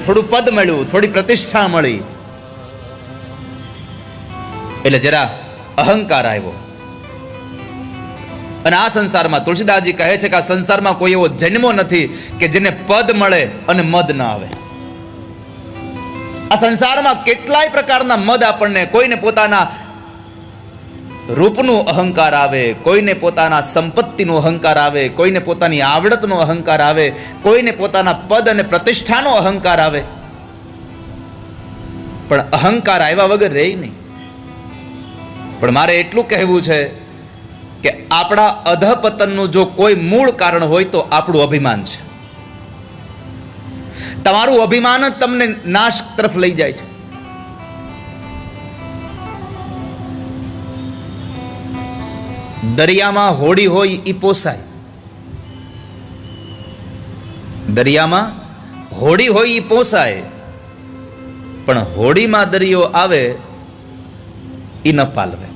થોડું પદ મળ્યું, થોડી પ્રતિષ્ઠા મળી, એટલે જરા અહંકાર આવ્યો. અને આ સંસારમાં તુલસીદાસજી કહે છે કે આ સંસારમાં કોઈ એવો જન્મો નથી કે જેને પદ મળે અને મદ ના આવે. આ સંસારમાં કેટલાય પ્રકારના મદ આપણને, કોઈને પોતાના રૂપનું અહંકાર આવે, કોઈને પોતાના સંપત્તિનો અહંકાર આવે, કોઈને પોતાની આવડતનો અહંકાર આવે, કોઈને પોતાના પદ અને પ્રતિષ્ઠાનો અહંકાર આવે, પણ અહંકાર આવ્યા વગર રહે નહીં. પણ મારે એટલું કહેવું છે કે આપણા અધપતનનું જો કોઈ મૂળ કારણ હોય તો આપણું અભિમાન છે. તમારું અભિમાન જ તમને નાશ તરફ લઈ જાય છે. દરિયામાં હોડી હોય એ પોસાય, દરિયામાં હોડી હોય એ પોસાય, પણ હોડીમાં દરિયો આવે એ ન પાલવે,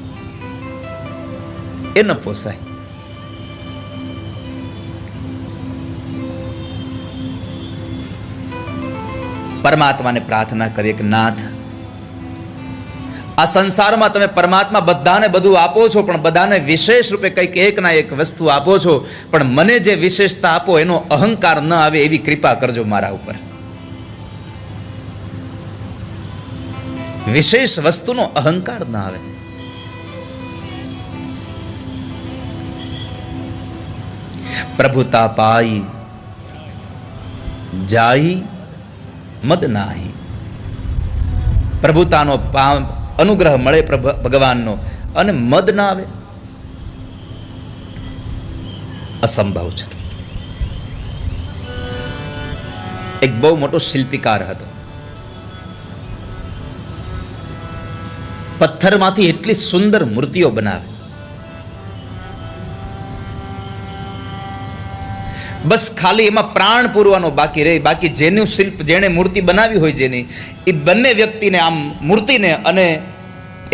એ ન પોસાય. પરમાત્માને પ્રાર્થના કરીએ કે નાથ, આ સંસારમાં તમે પરમાત્મા બધાને બધું આપો છો, પણ બધાને વિશેષ રૂપે કંઈક એક ના એક વસ્તુ આપો છો, પણ મને જે વિશેષતા આપો એનો અહંકાર ન આવે એવી કૃપા કરજો મારા ઉપર. વિશેષ વસ્તુનો અહંકાર ન આવે. પ્રભુતા પાઈ જાય મદ નાહી. પ્રભુતાનો અનુગ્રહ મળે ભગવાનનો અને મદ ના આવે, અસંભવ છે. એક બહુ મોટો શિલ્પીકાર હતો. પથ્થરમાંથી એટલી સુંદર મૂર્તિઓ બનાવે, બસ ખાલી એમાં પ્રાણ પૂરવાનો બાકી રહે. બાકી જેનું શિલ્પ, જેણે મૂર્તિ બનાવી હોય, જેની, એ બંને વ્યક્તિને, આમ મૂર્તિને અને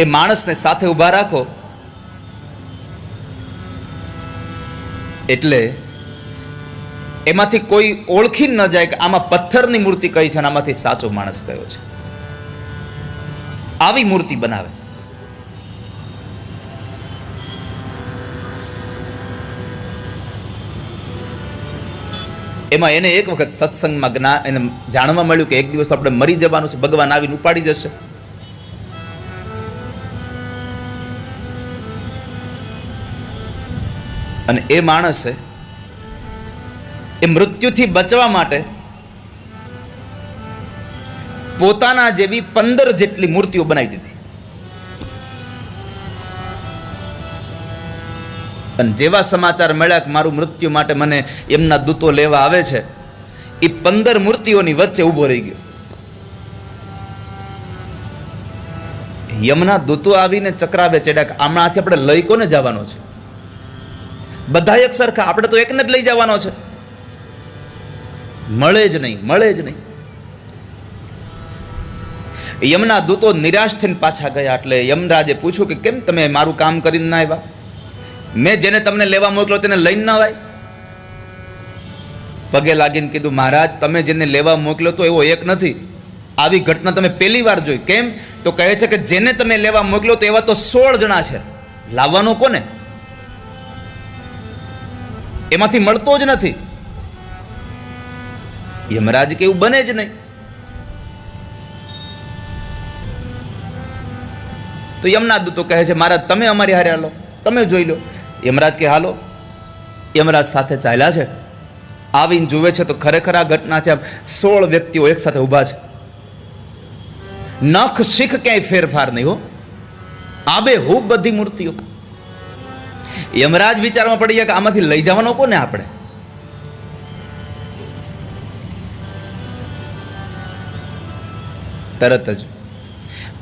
એ માણસને સાથે ઊભા રાખો એટલે એમાંથી કોઈ ઓળખી ન જાય કે આમાં પથ્થરની મૂર્તિ કઈ છે અને આમાંથી સાચો માણસ કયો છે. આવી મૂર્તિ બનાવે. એમાં એને એક વખત સત્સંગમાં એને જાણવા મળ્યું કે એક દિવસ આપણે મરી જવાનું છે, ભગવાન આવીને ઉપાડી જશે. અને એ માણસે એ મૃત્યુથી બચવા માટે પોતાના જેવી 15 જેટલી મૂર્તિઓ બનાવી દીધી. અને જેવા સમાચાર મળ્યા કે મારું મૃત્યુ માટે મને એમના દૂતો લેવા આવે છે, એ 15 મૂર્તિઓની વચ્ચે ઊભો રહી ગયો. યમના દૂતો આવીને ચક્રાવે ચડ્યા કે આમણાથી આપણે લઈ કોને જવાનો છે? બધા એક સરખા, આપણે તો એકને જ લઈ જવાનો છે. મળે જ નહીં, મળે જ નહીં. યમના દૂતો નિરાશ થઈને પાછા ગયા. એટલે યમરાજે પૂછ્યું કે કેમ તમે મારું કામ કરીને ના આવ્યા? મેં જેને તમને લેવા મોકલો તેને લઈને ના આવ્યા? પગે લાગીને કીધું, મહારાજ તમે જેને લેવા મોકલ્યો તો એવો એક નથી. આવી ઘટના તમે પહેલી વાર જોઈ. કેમ? તો કહે છે કે જેને તમે લેવા મોકલ્યો તો એવા તો 16 જણા છે, લાવવાનો કોને? એમાંથી મળતો જ નથી. યમરાજ કે એવું બને જ નહીં. તો યમના દૂતો કહે છે, મહારાજ તમે અમારી હારે હાલો, તમે જોઈ લો. યમરાજ કે હાલો. યમરાજ સાથે ચાલ્યા છે. આવીને જુએ છે તો ખરેખર આ ઘટના છે. 16 વ્યક્તિઓ એક સાથે ઊભા છે. નખ શીખ ક્યાંય ફેરફાર નહીં હો, આબેહૂબ બધી મૂર્તિઓ. યમરાજ વિચારમાં પડી ગયા કે આમાંથી લઈ જવાનો કોને આપણે? તરત જ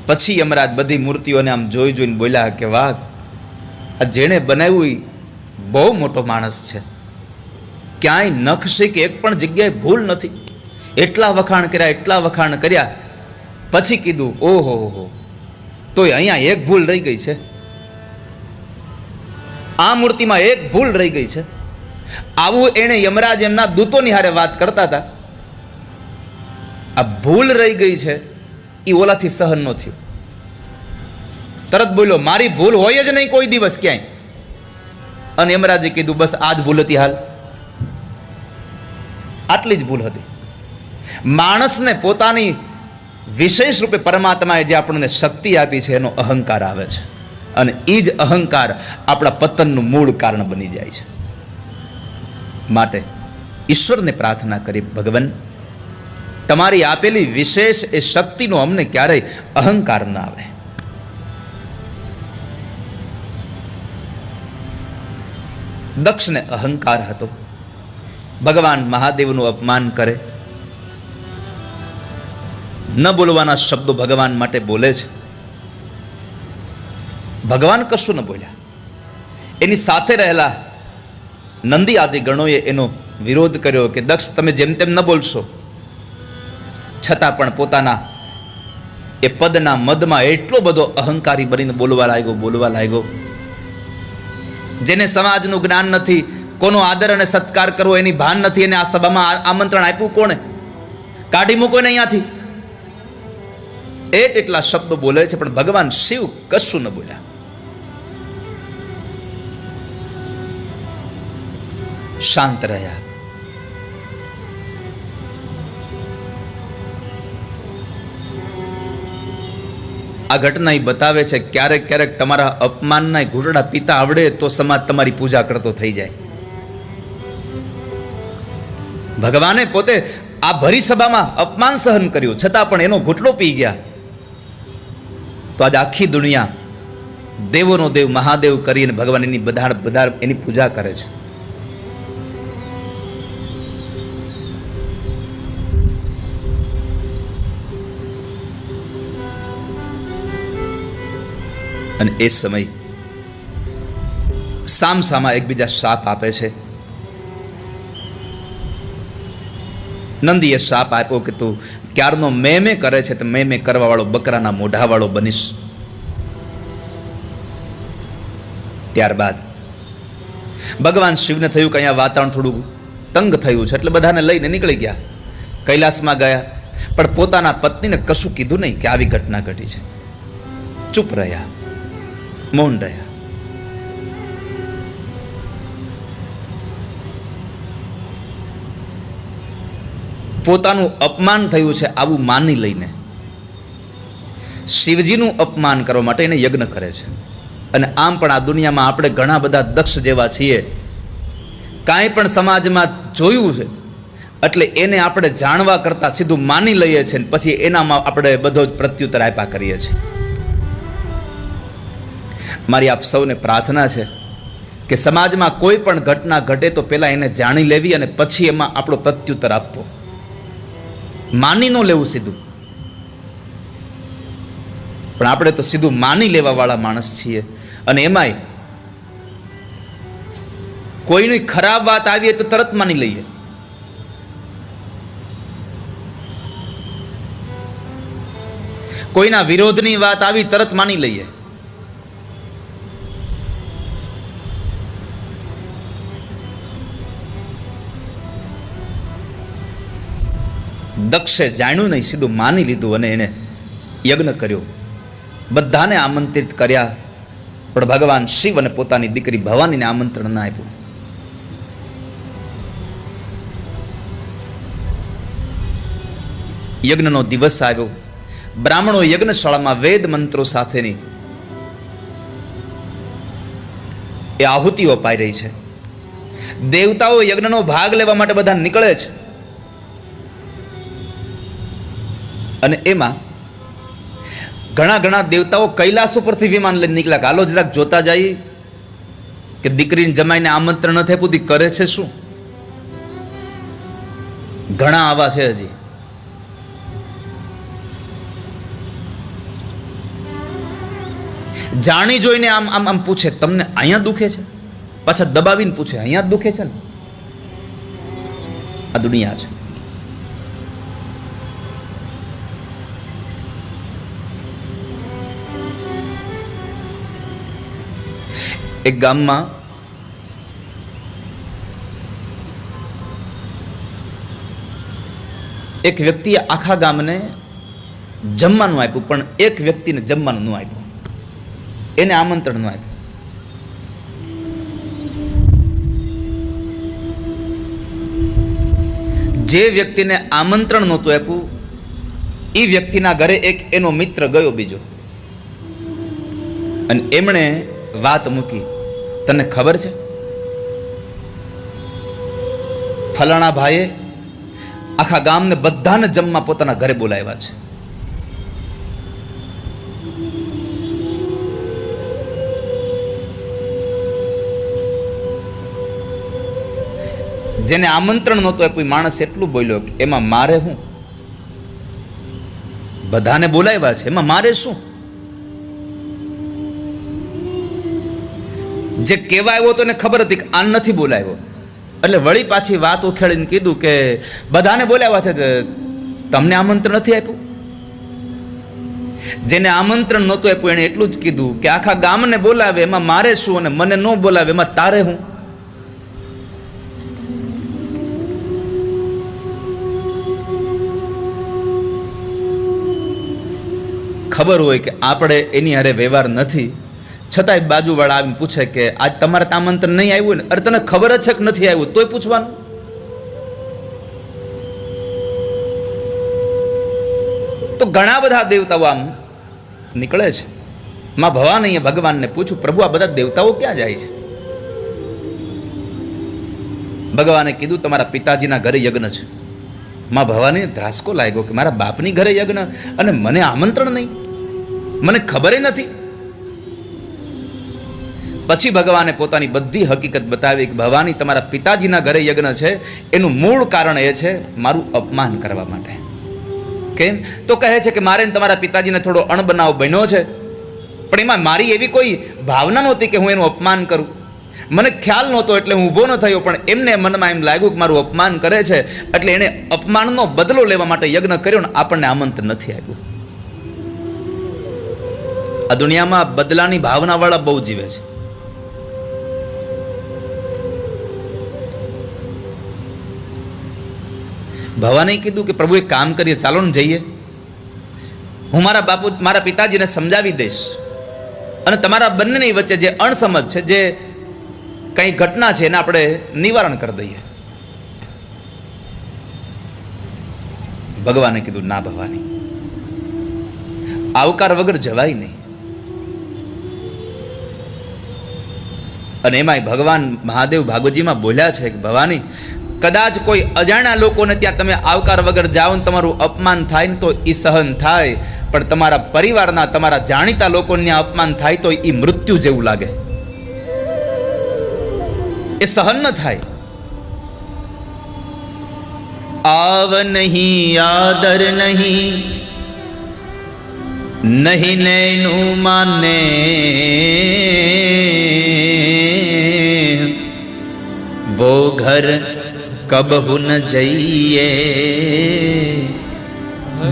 પછી યમરાજ બધી મૂર્તિઓને આમ જોઈ જોઈને બોલ્યા કે વાહ, આ જેણે બનાવ્યું બહુ મોટો માણસ છે. ક્યાંય નખ શીખ એક પણ જગ્યાએ ભૂલ નથી. એટલા વખાણ કર્યા, એટલા વખાણ કર્યા. પછી કીધું, ઓહો હો, તોય અહીંયા એક ભૂલ રહી ગઈ છે. આ મૂર્તિમાં એક ભૂલ રહી ગઈ છે. આવું એણે યમરાજ એમના દૂતોની હારે વાત કરતા હતા. આ ભૂલ રહી ગઈ છે એ ઓલાથી સહન ન થયું. તરત બોલ્યો મારી ભૂલ હોય જ નહીં કોઈ દિવસ ક્યાંય. અને યમરાજે કીધું બસ આ જ ભૂલ હતી હાલ, આટલી જ ભૂલ હતી. માણસને પોતાની વિશેષ રૂપે પરમાત્માએ જે આપણને શક્તિ આપી છે એનો અહંકાર આવે છે, અને એ જ અહંકાર આપણા પતનનું મૂળ કારણ બની જાય છે. માટે ઈશ્વરને પ્રાર્થના કરી, ભગવાન તમારી આપેલી વિશેષ એ શક્તિનો અમને ક્યારેય અહંકાર ના આવે. દક્ષને અહંકાર હતો, ભગવાન મહાદેવનું અપમાન કરે, ન બોલવાના શબ્દો ભગવાન માટે બોલે છે. ભગવાન કશું ન બોલ્યા. એની સાથે રહેલા નંદી આદિ ગણોએ એનો વિરોધ કર્યો કે દક્ષ તમે જેમ તેમ ન બોલશો, છતાં પણ પોતાના એ પદના મદમાં એટલો બધો અહંકારી બનીને બોલવા લાગ્યો. જેને સમાજનું જ્ઞાન નથી, કોનો આદર અને સત્કાર કરવો એની ભાન નથી, એને આ સભામાં આમંત્રણ આપ્યું કોણે? કાઢી મૂકો ને અહીંયાથી. એટલા શબ્દો બોલે છે, પણ ભગવાન શિવ કશું ન બોલ્યા. શાંત રહ્યા. આ ઘટના એ બતાવે છે ક્યારેક ક્યારેક તમારા અપમાનના ઘૂંટડા પીતા આવડે તો સમાજ તમારી પૂજા કરતો થઈ જાય. ભગવાને પોતે આ ભરી સભામાં અપમાન સહન કર્યું, છતાં પણ એનો ઘૂંટડો પી ગયા. તો આજે આખી દુનિયા દેવોનો દેવ મહાદેવ કરીને ભગવાન એની બધા એની પૂજા કરે છે. અને એ સમય સામસામા એકબીજા શાપ આપે છે. નંદીએ શાપ આપ્યો કે તું ક્યારનો મેં કરે છે તો મેં કરવા વાળો બકરાના મોઢા વાળો બનીશ. ત્યારબાદ ભગવાન શિવને થયું કે અહીંયા વાતાવરણ થોડું તંગ થયું છે, એટલે બધાને લઈને નીકળી ગયા, કૈલાસમાં ગયા. પણ પોતાના પત્નીને કશું કીધું નહીં કે આવી ઘટના ઘટી છે. ચૂપ રહ્યા, મૌન રહ્યા. પોતાનું અપમાન થયું છે આવું માની લઈને શિવજીનું અપમાન કરવા માટે એને યજ્ઞ કરે છે. અને આમ પણ આ દુનિયામાં આપણે ઘણા બધા દક્ષ જેવા છીએ, કાંઈ પણ સમાજમાં જોયું છે એટલે એને આપણે જાણવા કરતાં સીધું માની લઈએ છીએ, પછી એનામાં આપણે બધો જ પ્રત્યુત્તર આપ્યા કરીએ છીએ. મારી આપ સૌને પ્રાર્થના છે કે સમાજમાં કોઈ પણ ઘટના ઘટે તો પહેલા એને જાણી લેવી અને પછી એમાં આપણો પ્રત્યુત્તર આપવો. માની ન લેવું સીધું, પણ આપણે તો સીધું માની લેવા વાળા માણસ છીએ. અને એમાંય કોઈની ખરાબ વાત આવીએ તો તરત માની લઈએ. કોઈના વિરોધની વાત આવી તરત માની લઈએ. દક્ષે જાણ્યું નહીં, સીધું માની લીધું અને એને યજ્ઞ કર્યો. બધાને આમંત્રિત કર્યા, પણ ભગવાન શિવ અને પોતાની દીકરી ભવાનીને આમંત્રણ ના આપ્યું. યજ્ઞનો દિવસ આવ્યો. બ્રાહ્મણો યજ્ઞશાળામાં વેદ મંત્રો સાથેની એ આહુતિઓ અપાઈ રહી છે. દેવતાઓ યજ્ઞનો ભાગ લેવા માટે બધા નીકળે છે. અને એમાં ઘણા દેવતાઓ કૈલાસ ઉપરથી વિમાન લઈને નીકળ્યા. હાલો જરાક જોતા જઈએ કે દીકરીને જમાઈને આમંત્રણ નથી આપ્યું, કરે છે શું. ઘણા આવા છે હજી. જાણી જોઈને આમ આમ આમ પૂછે, તમને અહીંયા દુખે છે? પાછા દબાવીને પૂછે, અહીંયા જ દુખે છે ને? આ દુનિયા છે. એક ગામમાં એક વ્યક્તિએ આખા ગામને જમવાનું આપ્યું, પણ એક વ્યક્તિને જમવાનું ન આપ્યું, એને આમંત્રણ ન આપ્યું. જે વ્યક્તિને આમંત્રણ નહોતું આપ્યું એ વ્યક્તિના ઘરે એક એનો મિત્ર ગયો બીજો, અને એમણે વાત મૂકી, તને ખબર છે ફલાણા ભાઈએ આખા ગામને બધાને જમવા પોતાના ઘરે બોલાવ્યા છે. જેને આમંત્રણ નહોતું આપ્યું માણસ એટલું બોલ્યો કે એમાં મારે શું, બધાને બોલાવ્યા છે એમાં મારે શું. જે કહેવા આવ્યો તો એને ખબર હતી કે આ નથી બોલાવ્યો, એટલે વળી પાછી વાત ઉખેડીને કીધું કે બધાને બોલાવ્યા છે, તમને આમંત્રણ નથી આપ્યું. જેને આમંત્રણ નહોતું આપ્યું એને એટલું જ કીધું કે આખા ગામને બોલાવે એમાં મારે શું, અને મને ન બોલાવે એમાં તારે શું. ખબર હોય કે આપણે એની હારે વ્યવહાર નથી, છતાંય બાજુવાળા આવીને પૂછે કે આજ તમારે આમંત્રણ નહીં આવ્યું ને, અરે તને ખબર જ છે કે નથી આવ્યું તોય પૂછવાનું. તો ઘણા બધા દેવતાઓ આમ નીકળે છે. માં ભવાની ભગવાનને પૂછું, પ્રભુ આ બધા દેવતાઓ ક્યાં જાય છે? ભગવાને કીધું તમારા પિતાજીના ઘરે યજ્ઞ છે. માં ભવાની ધ્રાસકો લાગ્યો કે મારા બાપની ઘરે યજ્ઞ અને મને આમંત્રણ નહીં, મને ખબર નથી. પછી ભગવાને પોતાની બધી હકીકત બતાવી કે ભવાની તમારા પિતાજીના ઘરે યજ્ઞ છે એનું મૂળ કારણ એ છે મારું અપમાન કરવા માટે. કેમ? તો કહે છે કે મારે તમારા પિતાજીને થોડો અણબનાવ બન્યો છે, પણ એમાં મારી એવી કોઈ ભાવના નહોતી કે હું એનું અપમાન કરું. મને ખ્યાલ નહોતો એટલે હું ઊભો ન થયો, પણ એમને મનમાં એમ લાગ્યું કે મારું અપમાન કરે છે, એટલે એણે અપમાનનો બદલો લેવા માટે યજ્ઞ કર્યો ને આપણને આમંત્રણ નથી આપ્યું. આ દુનિયામાં બદલાની ભાવનાવાળા બહુ જીવે છે. ભવાને કીધું કે પ્રભુ એક કામ કરીએ, ચાલો ને જઈએ, હું મારા પિતાજીને સમજાવી દઈશ અને તમારા બંનેની વચ્ચે જે અણસમજ છે, જે કઈ ઘટના છે એને આપણે નિવારણ કરી દઈએ. ભગવાને કીધું ના ભવાની, આવકાર વગર જવાય નહીં. અને એમાંય ભગવાન મહાદેવ ભાગવતજીમાં બોલ્યા છે કે ભવાની કદાચ કોઈ અજાણ્યા લોકોને ત્યાં તમે આવકાર વગર જાઓ ને તમારું અપમાન થાય ને તો એ સહન થાય, પણ તમારા પરિવારના તમારા જાણીતા લોકોને ત્યાં અપમાન થાય તો એ મૃત્યુ જેવું લાગે, એ સહન ન થાય. આવ નહીં આદર નહીં નહીં નૈનું માને वो घर कबहु न जइए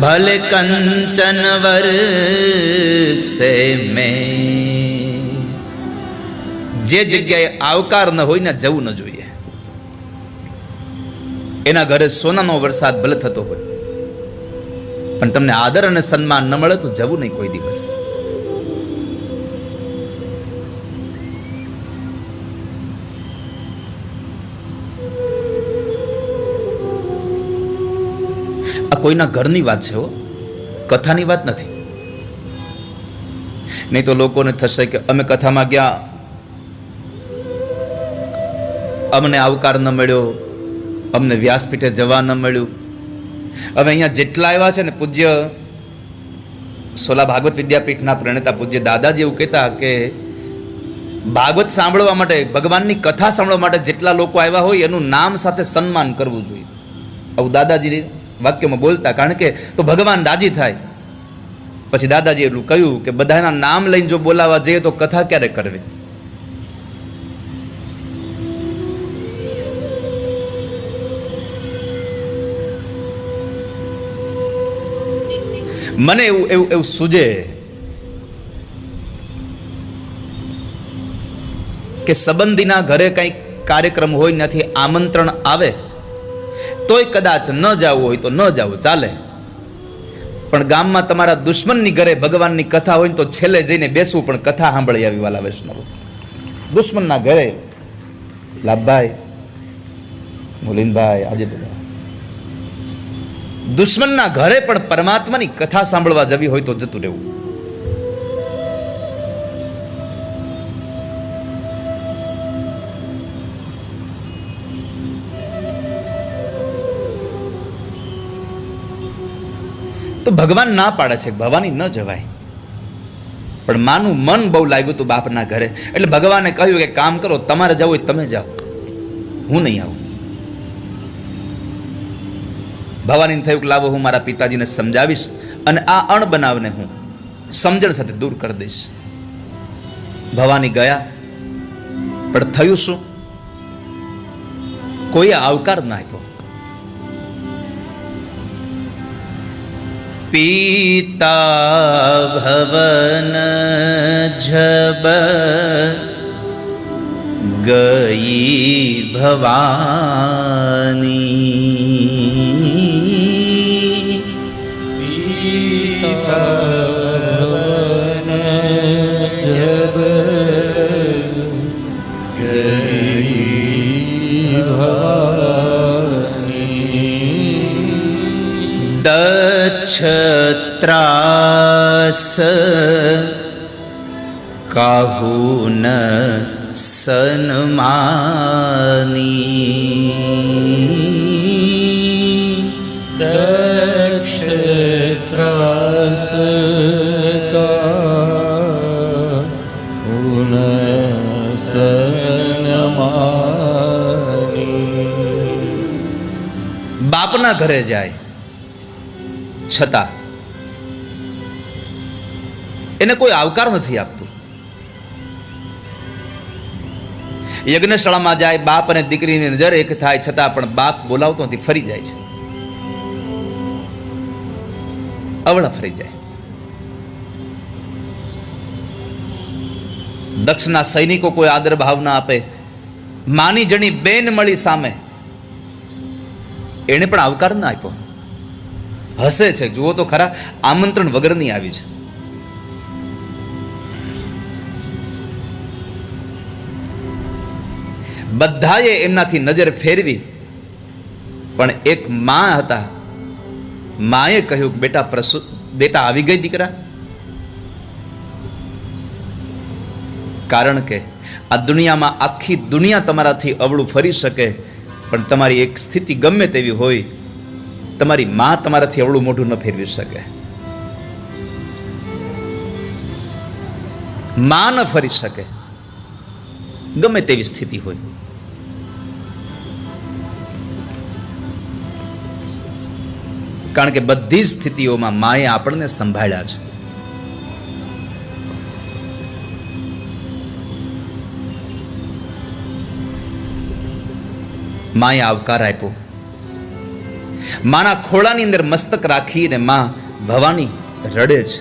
भले कंचन वर से में. જે જગ્યાએ આવકાર ન હોય ને જવું ન જોઈએ. એના ઘરે સોનાનો વરસાદ ભલે થતો હોય, પણ તમને આદર અને સન્માન ન મળે તો જવું નહીં કોઈ દિવસ. આ કોઈના ઘરની વાત છે, કથાની વાત નથી. નહીં તો લોકોને થશે કે અમે કથામાં ગયા, અમને આવકાર ન મળ્યો, અમને વ્યાસપીઠે જવા ન મળ્યું. હવે અહીંયા જેટલા આવ્યા છે ને, પૂજ્ય સોલા ભાગવત વિદ્યાપીઠના પ્રણેતા પૂજ્ય દાદાજી એવું કહેતા કે ભાગવત સાંભળવા માટે, ભગવાનની કથા સાંભળવા માટે જેટલા લોકો આવ્યા હોય એનું નામ સાથે સન્માન કરવું જોઈએ. આવું દાદાજી વાક્યમાં બોલતા, કારણ કે તો ભગવાન રાજી થાય. પછી દાદાજી એટલું કહ્યું કે બધાના નામ લઈને જો બોલાવવા જઈએ તો કથા ક્યારે કરવી. મને એવું સૂજે કે સંબંધીના ઘરે કંઈક કાર્યક્રમ હોય, નથી આમંત્રણ આવે તોય કદાચ ન જવું હોય તો ન જવું ચાલે, પણ ગામમાં તમારા દુશ્મનની ઘરે ભગવાનની કથા હોય તો છેલ્લે જઈને બેસવું, પણ કથા સાંભળી આવી વાલા વૈષ્ણવો. દુશ્મનના ઘરે લાભભાઈ, મુલીનભાઈ, આજે દુશ્મનના ઘરે પણ પરમાત્માની કથા સાંભળવા જવી હોય તો જતું રહેવું. તો ભગવાન ના પાડે છે, ભવાની ન જવાય. પણ માનું મન બહુ લાગ્યું હતું બાપના ઘરે, એટલે ભગવાને કહ્યું કે કામ કરો, તમારે જવું હોય તમે જાઓ, હું નહીં આવું. ભવાનીને થયું કે લાવો હું મારા પિતાજીને સમજાવીશ અને આ અણબનાવને હું સમજણ સાથે દૂર કરી દઈશ. ભવાની ગયા, પણ થયું શું? કોઈએ આવકાર ના આપ્યો. પિતા ભવન જબ ગઈ ભવાની, ભવન જબ ગઈ ભવાની, દક્ષત્રાસ કાહુ ન સન્માની, દક્ષત્રાસ કાહુ ન સન્માની. બાપના ઘરે જાય છતાં એને કોઈ આવકાર નથી આપતું. યજ્ઞશાળામાં જાય, બાપ અને દીકરીની નજર એક થાય છતાં પણ બાપ બોલાવતો નથી, ફરી જાય છે, અવળા ફરી જાય. દક્ષના સૈનિકો કોઈ આદર ભાવ ના આપે, માની જણી બેન મળી સામે, એને પણ આવકાર ના આપ્યો. હસે છે, જુઓ તો ખરા, આમંત્રણ વગરની આવી છે. બધાએ એમનાથી નજર ફેરવી, પણ એક માં હતા, માએ કહ્યું કે બેટા આવી ગઈ દીકરા. કારણ કે આ દુનિયામાં આખી દુનિયા તમારાથી અવળું ફરી શકે, પણ તમારી એક સ્થિતિ ગમે તેવી હોય, તમારી માં તમારાથી અવળું મોઢું ન ફેરવી શકે. માં ન ફરી શકે ગમે તેવી સ્થિતિ હોય. કારણ કે બધી સ્થિતિઓમાં માએ આપણને સંભાળ્યા છે. માએ આવકાર આપ્યો. માના ખોળાની અંદર મસ્તક રાખીને માં ભવાની રડે છે.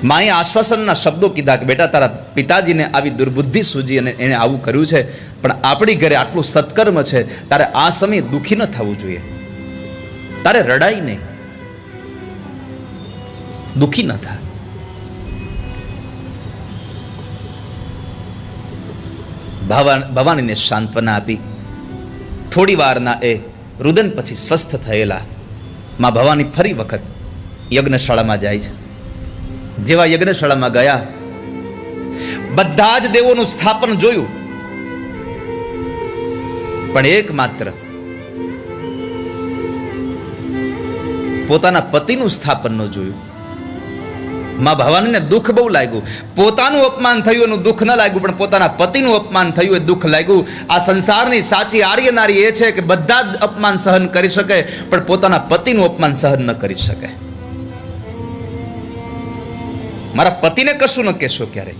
માએ આશ્વાસનના શબ્દો કીધા કે બેટા તારા પિતાજીને આવી દુર્બુદ્ધિ સૂજી અને એને આવું કર્યું છે, પણ આપણી ઘરે આટલું સત્કર્મ છે, તારે આ સમયે દુઃખી ન થવું જોઈએ, તારે રડાઈ નહીં, દુઃખી ન થાય. ભવાનીને સાંત્વના આપી. થોડી વારના એ રુદન પછી સ્વસ્થ થયેલા માં ભવાની ફરી વખત યજ્ઞશાળામાં જાય છે. જેવા યજ્ઞશાળામાં ગયા, બધા જ દેવોનું સ્થાપન જોયું, પણ એકમાત્ર પોતાના પતિનું સ્થાપન ન જોયું. માં ભવાનીને દુઃખ બહુ લાગ્યું. પોતાનું અપમાન થયું એનું દુઃખ ન લાગ્યું, પણ પોતાના પતિનું અપમાન થયું એ દુઃખ લાગ્યું. આ સંસારની સાચી આર્ય નારી એ છે કે બધા જ અપમાન સહન કરી શકે, પણ પોતાના પતિનું અપમાન સહન ન કરી શકે. મારા પતિને કશું ન કહેશો ક્યારે.